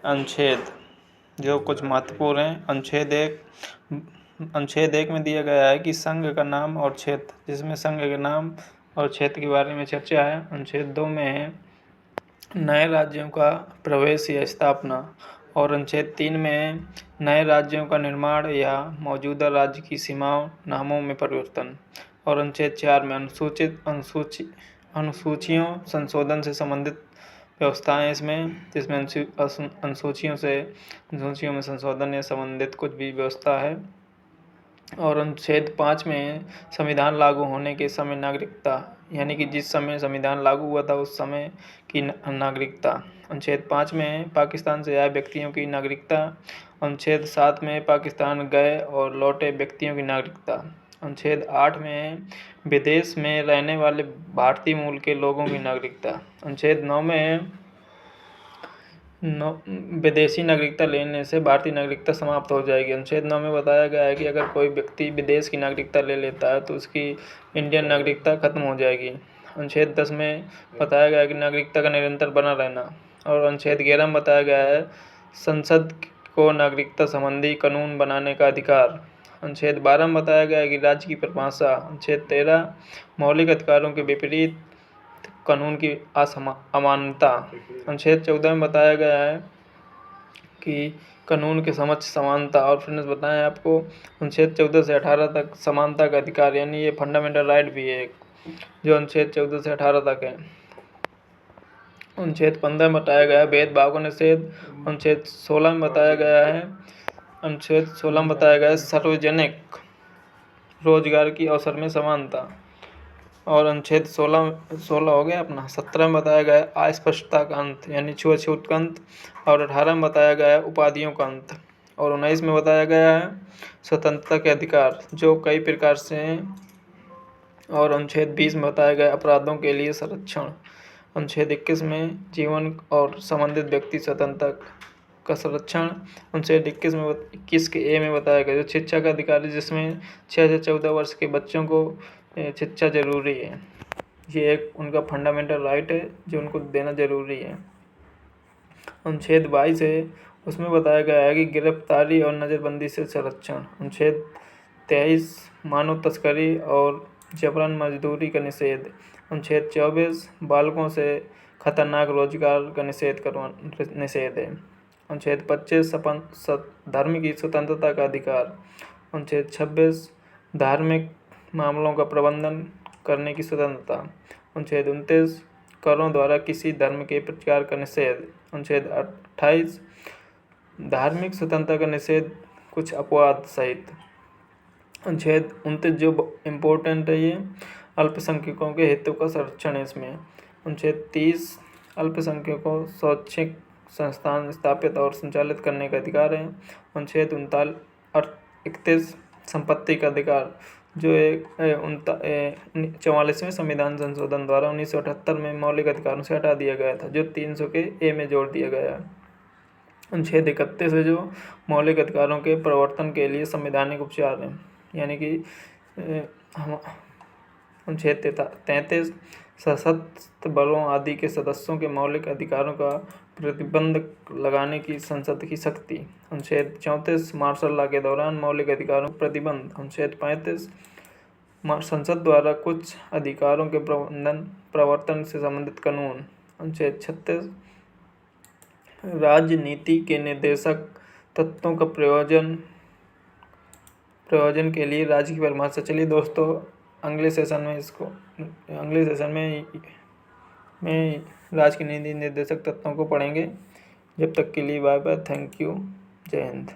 अनुच्छेद जो कुछ महत्वपूर्ण हैं। अनुच्छेद 1 में दिया गया है कि संघ का नाम और क्षेत्र, जिसमें संघ के नाम और क्षेत्र के बारे में चर्चा है। अनुच्छेद 2 में है नए राज्यों का प्रवेश या स्थापना, और अनुच्छेद 3 में नए राज्यों का निर्माण या मौजूदा राज्य की सीमाओं नामों में परिवर्तन, और अनुच्छेद 4 में अनुसूचियों संशोधन से संबंधित व्यवस्थाएं जिसमें अनुसूचियों में संशोधन या संबंधित कुछ भी व्यवस्था है। और अनुच्छेद 5 में संविधान लागू होने के समय नागरिकता, यानी कि जिस समय संविधान लागू हुआ था उस समय की नागरिकता। अनुच्छेद 5 में पाकिस्तान से आए व्यक्तियों की नागरिकता। अनुच्छेद 7 में पाकिस्तान गए और लौटे व्यक्तियों की नागरिकता। अनुच्छेद 8 में विदेश में रहने वाले भारतीय मूल के लोगों की नागरिकता। अनुच्छेद 9 में विदेशी नागरिकता लेने से भारतीय नागरिकता समाप्त हो जाएगी। अनुच्छेद 9 में बताया गया है कि अगर कोई व्यक्ति विदेश की नागरिकता ले लेता है तो उसकी इंडियन नागरिकता खत्म हो जाएगी। अनुच्छेद 10 में बताया गया है कि नागरिकता का निरंतर बना रहना। और अनुच्छेद 11 में बताया गया है संसद को नागरिकता संबंधी कानून बनाने का अधिकार। अनुच्छेद 12 में बताया गया है कि राज्य की परिभाषा। अनुच्छेद 13 मौलिक अधिकारों के विपरीत कानून की अमान्यता। अनुच्छेद 14 में बताया गया है कि कानून के समक्ष समानता। और फिर बताएं आपको अनुच्छेद 14 से 18 तक समानता का अधिकार, यानी ये फंडामेंटल राइट भी है जो अनुच्छेद 14 से 18 तक है। अनुच्छेद 15 में बताया गया है भेदभाव का निषेध। अनुच्छेद 16 में बताया गया है सार्वजनिक रोजगार की अवसर में समानता। और अनुच्छेद 16 हो गया अपना। 17 में बताया गया है अस्पृश्यता का अंत, यानी छुआछूत का अंत। और 18 में बताया गया है उपाधियों का अंत। और 19 में बताया गया है स्वतंत्रता के अधिकार जो कई प्रकार से हैं। और अनुच्छेद 20 में बताया गया अपराधों के लिए संरक्षण। अनुच्छेद 21 में जीवन और संबंधित व्यक्ति स्वतंत्रता का संरक्षण। अनुच्छेद 21 के ए में बताया गया जो शिक्षा का अधिकार है, जिसमें 6 से 14 वर्ष के बच्चों को शिक्षा जरूरी है। ये एक उनका फंडामेंटल राइट है जो उनको देना जरूरी है। अनुच्छेद 22 है, उसमें बताया गया है कि गिरफ्तारी और नज़रबंदी से संरक्षण। अनुच्छेद 23 मानव तस्करी और जबरन मजदूरी का निषेध। अनुच्छेद 24 बालकों से खतरनाक रोजगार का निषेध है। अनुच्छेद 25 धर्म की स्वतंत्रता का अधिकार। अनुच्छेद 26 धार्मिक मामलों का प्रबंधन करने की स्वतंत्रता। अनुच्छेद 29 करों द्वारा किसी धर्म के प्रचार का निषेध। अनुच्छेद 28 धार्मिक स्वतंत्रता का निषेध कुछ अपवाद सहित। अनुच्छेद 29 जो इम्पोर्टेंट है, ये अल्पसंख्यकों के हितों का संरक्षण है इसमें। अनुच्छेद 30 अल्पसंख्यकों शैक्षिक संस्थान स्थापित और संचालित करने का अधिकार है। अनुच्छेद 31 संपत्ति का अधिकार जो 44वें संविधान संशोधन द्वारा 1978 में मौलिक अधिकारों से हटा दिया गया था, जो 300 के ए में जोड़ दिया गया है। अनुच्छेद 31 है जो मौलिक अधिकारों के प्रवर्तन के लिए संवैधानिक उपचार है, यानी कि अनुच्छेद 33 सशस्त्र बलों आदि के सदस्यों के मौलिक अधिकारों का प्रतिबंध लगाने की संसद की शक्ति। अनुच्छेद 34 मार्शल लॉ के दौरान मौलिक अधिकारों पर प्रतिबंध। अनुच्छेद 35 संसद द्वारा कुछ अधिकारों के प्रवर्तन से संबंधित कानून। अनुच्छेद 36 राजनीति के निर्देशक तत्वों का प्रयोजन के लिए राज्य की परिभाषा। चलिए दोस्तों, अगले सेशन में राज्य के नीति निर्देशक तत्वों को पढ़ेंगे। जब तक के लिए बाय बाय, थैंक यू, जय हिंद।